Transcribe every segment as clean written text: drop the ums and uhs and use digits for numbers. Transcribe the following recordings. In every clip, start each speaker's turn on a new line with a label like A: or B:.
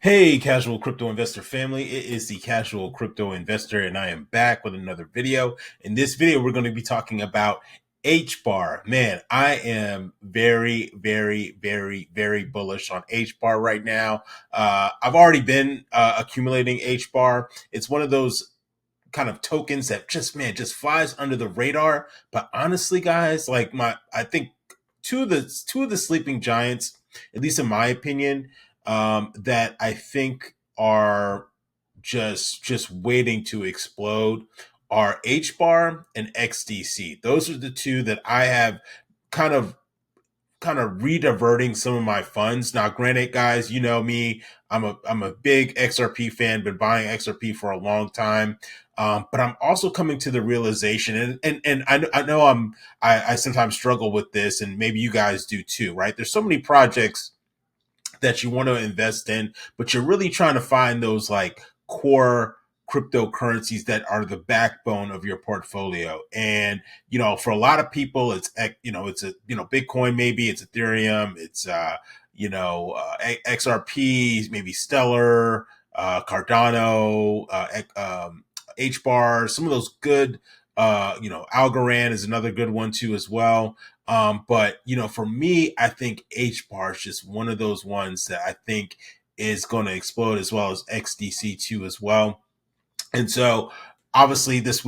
A: Hey, casual crypto investor family. It is the casual crypto investor, and I am back with another video. In this video, we're going to be talking about HBAR. Man, I am very, very, very, very bullish on HBAR right now. I've already been accumulating HBAR. It's one of those kind of tokens that just flies under the radar. But honestly, guys, I think two of the sleeping giants, at least in my opinion, that I think are just waiting to explode are HBAR and XDC. Those are the two that I have kind of kind of rediverting some of my funds. Now, granted, guys, you know me, I'm a big XRP fan, been buying XRP for a long time. But I'm also coming to the realization, and I know I sometimes struggle with this, and maybe you guys do too, right? There's so many projects that you want to invest in, but you're really trying to find those like core cryptocurrencies that are the backbone of your portfolio. And for a lot of people, it's a Bitcoin, maybe it's Ethereum, it's XRP, maybe Stellar, Cardano, HBAR, some of those good. Algorand is another good one too as well. But for me, I think HBAR is just one of those ones that I think is going to explode, as well as XDC too as well. And so obviously this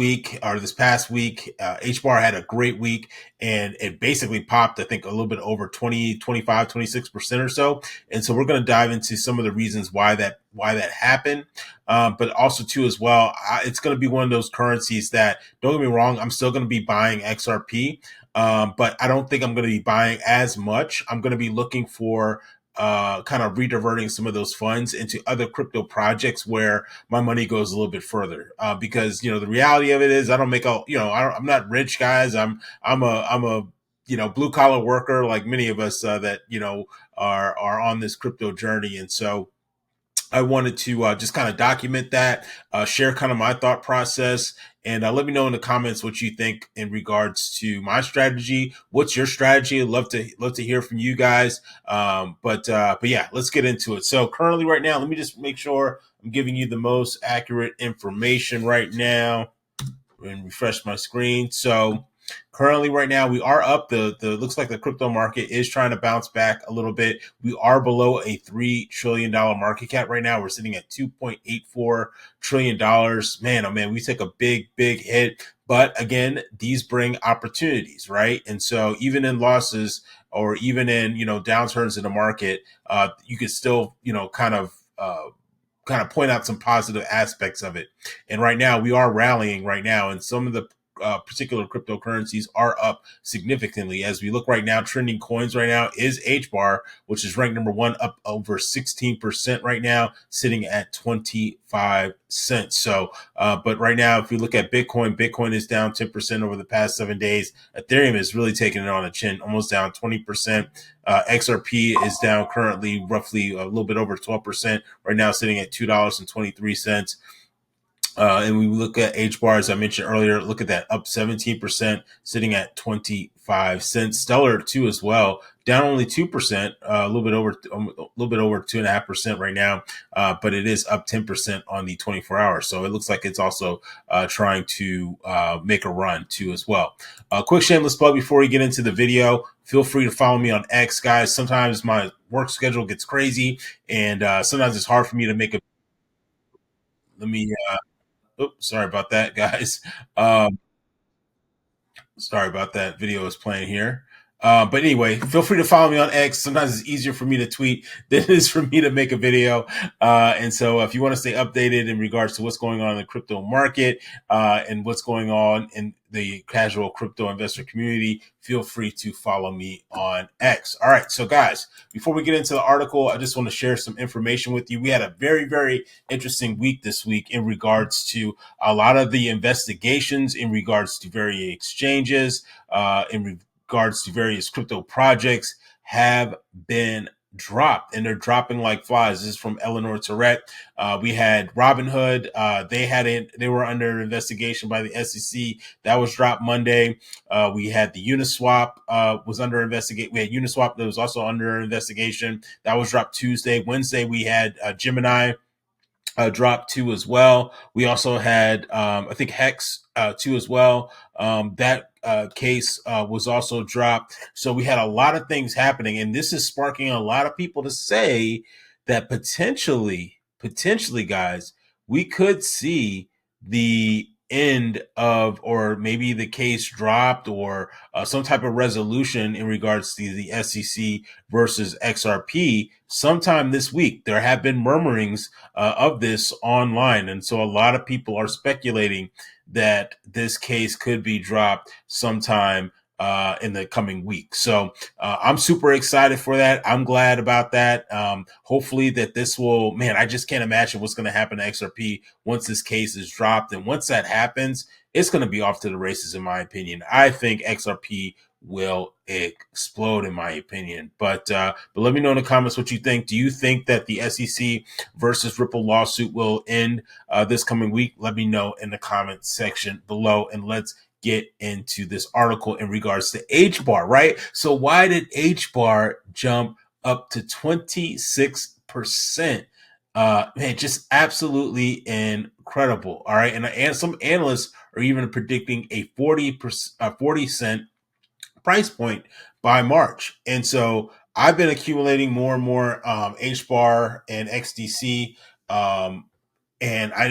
A: past week, HBAR had a great week, and it basically popped, I think, a little bit over 20, 25, 26% or so. And so we're going to dive into some of the reasons why that happened. But also too, as well, it's going to be one of those currencies that, don't get me wrong, I'm still going to be buying XRP. But I don't think I'm going to be buying as much. I'm going to be looking for kind of rediverting some of those funds into other crypto projects where my money goes a little bit further. Because the reality of it is, I don't make a I'm not rich, guys. I'm a blue collar worker, like many of us that are on this crypto journey. And so I wanted to just kind of document that, share kind of my thought process, and let me know in the comments what you think in regards to my strategy. What's your strategy? I'd love to hear from you guys. But yeah, let's get into it. So currently, right now, let me just make sure I'm giving you the most accurate information right now and refresh my screen. So currently right now we are up. The looks like the crypto market is trying to bounce back a little bit. We are below a $3 trillion market cap right now. We're sitting at $2.84 trillion. Man, oh man, we took a big hit. But again, these bring opportunities, right? And so even in losses, or even in downturns in the market, you could still kind of point out some positive aspects of it. And right now, we are rallying right now, and some of the particular cryptocurrencies are up significantly. As we look right now, trending coins right now is HBAR, which is ranked number one, up over 16% right now, sitting at 25 cents. So, but right now, if we look at Bitcoin is down 10% over the past 7 days. Ethereum is really taking it on the chin, almost down 20%. XRP is down currently roughly a little bit over 12% right now, sitting at $2.23. And we look at HBAR, as I mentioned earlier, look at that, up 17%, sitting at 25 cents. Stellar too as well, down only 2%, a little bit over 2.5% right now, but it is up 10% on the 24 hours. So it looks like it's also trying to make a run too as well. Quick shameless plug before we get into the video. Feel free to follow me on X, guys. Sometimes my work schedule gets crazy, and sometimes it's hard for me to make a. Let me. Oops, sorry about that, guys. Um, Sorry about that. Video is playing here. But anyway, feel free to follow me on X. Sometimes it's easier for me to tweet than it is for me to make a video. And so if you want to stay updated in regards to what's going on in the crypto market and what's going on in the casual crypto investor community, feel free to follow me on X. All right. So guys, before we get into the article, I just want to share some information with you. We had a very, very interesting week this week in regards to a lot of the investigations in regards to various exchanges, in regards to various crypto projects have been dropped, and they're dropping like flies. This is from Eleanor Tourette. We had Robinhood. They were under investigation by the SEC. That was dropped Monday. We had the Uniswap was under investigation. We had Uniswap that was also under investigation. That was dropped Tuesday. Wednesday we had Gemini drop two as well. We also had, I think, Hex two as well. That case was also dropped. So we had a lot of things happening, and this is sparking a lot of people to say that potentially, guys, we could see the end of, or maybe the case dropped, or some type of resolution in regards to the SEC versus XRP sometime this week. There have been murmurings of this online. And so a lot of people are speculating that this case could be dropped sometime in the coming week. So I'm super excited for that. I'm glad about that. Hopefully that this will, man, I just can't imagine what's going to happen to XRP once this case is dropped. And once that happens, it's going to be off to the races, in my opinion. I think XRP will explode, in my opinion. But let me know in the comments what you think. Do you think that the SEC versus Ripple lawsuit will end this coming week? Let me know in the comment section below, and let's get into this article in regards to HBAR, right? So why did HBAR jump up to 26%? Man, just absolutely incredible. All right. And some analysts are even predicting a 40 cent price point by March. And so I've been accumulating more and more HBAR and XDC. And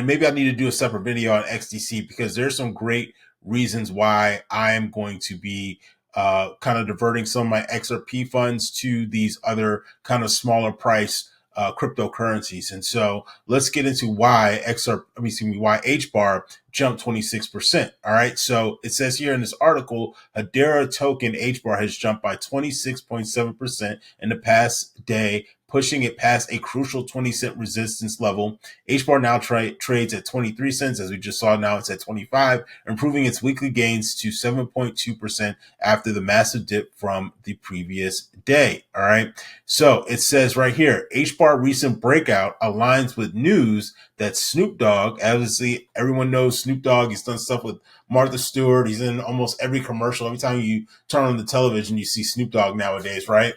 A: maybe I need to do a separate video on XDC, because there's some great reasons why I am going to be kind of diverting some of my XRP funds to these other kind of smaller price cryptocurrencies. And so let's get into why why HBAR jumped 26%. All right. So it says here in this article, Hedera token HBAR has jumped by 26.7% in the past day, pushing it past a crucial 20-cent resistance level. HBAR now trades at 23 cents. As we just saw, now it's at 25, improving its weekly gains to 7.2% after the massive dip from the previous day. All right. So it says right here, HBAR recent breakout aligns with news that Snoop Dogg, obviously everyone knows Snoop Dogg. He's done stuff with Martha Stewart. He's in almost every commercial. Every time you turn on the television, you see Snoop Dogg nowadays, right?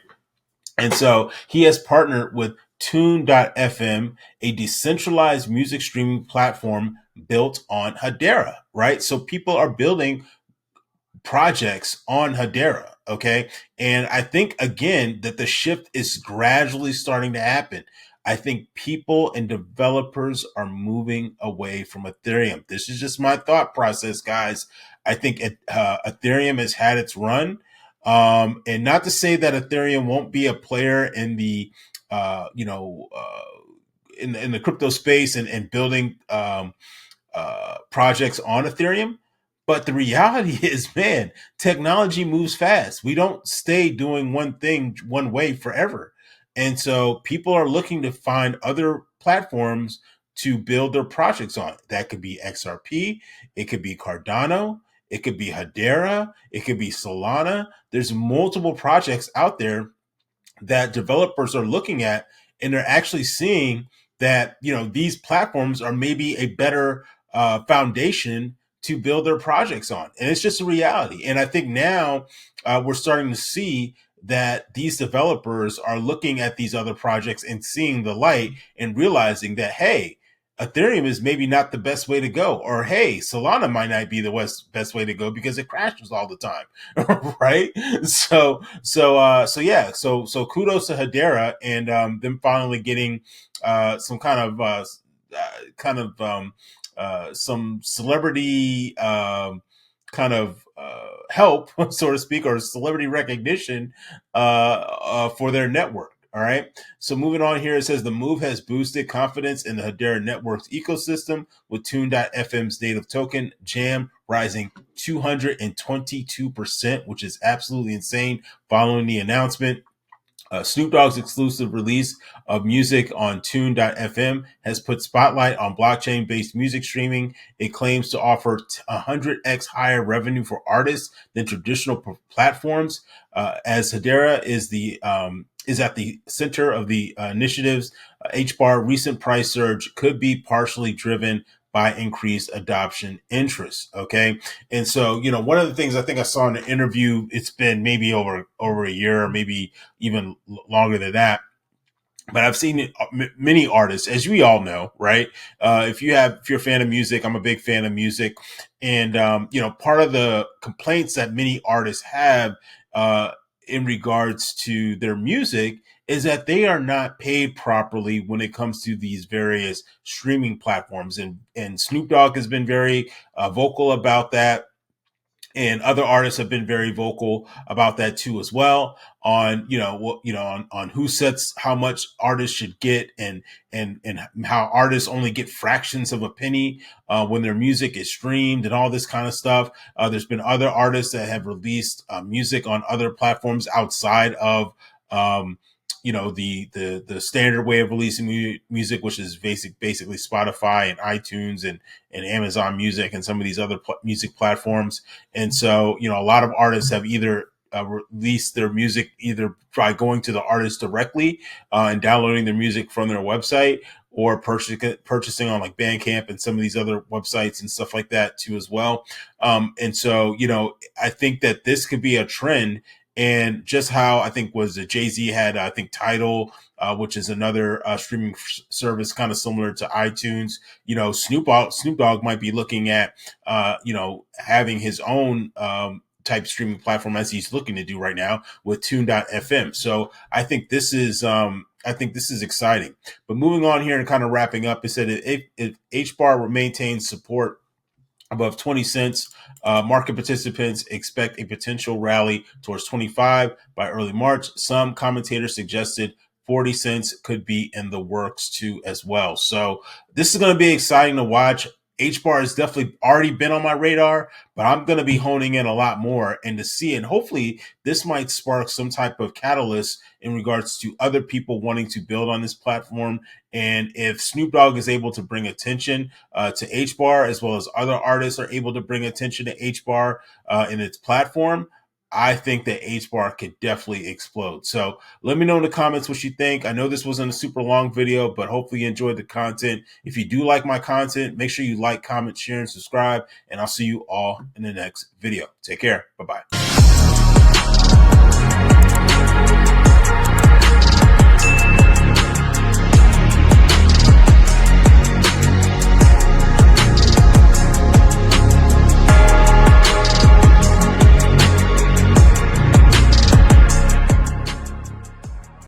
A: And so he has partnered with Tune.fm, a decentralized music streaming platform built on Hedera, right? So people are building projects on Hedera. Okay. And I think, again, that the shift is gradually starting to happen. I think people and developers are moving away from Ethereum. This is just my thought process, guys. I think Ethereum has had its run. And not to say that Ethereum won't be a player in the, in the crypto space, and building projects on Ethereum. But the reality is, man, technology moves fast. We don't stay doing one thing one way forever. And so people are looking to find other platforms to build their projects on. That could be XRP, it could be Cardano, it could be Hedera, it could be Solana. There's multiple projects out there that developers are looking at, and they're actually seeing that, these platforms are maybe a better foundation to build their projects on. And it's just a reality. And I think now we're starting to see that these developers are looking at these other projects and seeing the light and realizing that, hey, Ethereum is maybe not the best way to go, or hey, Solana might not be the best way to go because it crashes all the time, right? So kudos to Hedera, and them finally getting some some celebrity help, so to speak, or celebrity recognition for their network. All right. So moving on here, it says the move has boosted confidence in the Hedera Network's ecosystem, with Tune.fm's native token, Jam, rising 222%, which is absolutely insane following the announcement. Snoop Dogg's exclusive release of music on Tune.fm has put spotlight on blockchain-based music streaming. It claims to offer 100x higher revenue for artists than traditional platforms. As Hedera is at the center of the initiatives, HBAR recent price surge could be partially driven by increased adoption interest. Okay. And so, one of the things I think I saw in the interview, it's been maybe over a year or maybe even longer than that. But I've seen many artists, as we all know, right? If you're a fan of music, I'm a big fan of music, and part of the complaints that many artists have uh, in regards to their music is that they are not paid properly when it comes to these various streaming platforms, and Snoop Dogg has been very vocal about that, and other artists have been very vocal about that too as well, on on who sets how much artists should get, and how artists only get fractions of a penny when their music is streamed and all this kind of stuff. There's been other artists that have released music on other platforms outside of um, the standard way of releasing music, which is basically Spotify and iTunes and Amazon Music and some of these other music platforms. And so, a lot of artists have either released their music either by going to the artist directly and downloading their music from their website, or purchasing on like Bandcamp and some of these other websites and stuff like that too as well. And so, I think that this could be a trend. And just how I think was the Jay-Z had, I think Tidal, which is another streaming service kind of similar to iTunes. Snoop Dogg might be looking at, having his own type streaming platform, as he's looking to do right now with Tune.fm. So I think this is exciting. But moving on here and kind of wrapping up, it said if HBAR maintains support above 20 cents. Market participants expect a potential rally towards 25 by early March. Some commentators suggested 40 cents could be in the works too as well. So this is going to be exciting to watch. HBAR has definitely already been on my radar, but I'm going to be honing in a lot more and to see. And hopefully this might spark some type of catalyst in regards to other people wanting to build on this platform. And if Snoop Dogg is able to bring attention to HBAR, as well as other artists are able to bring attention to HBAR in its platform, I think that HBAR could definitely explode. So let me know in the comments what you think. I know this wasn't a super long video, but hopefully you enjoyed the content. If you do like my content, make sure you like, comment, share, and subscribe. And I'll see you all in the next video. Take care. Bye-bye.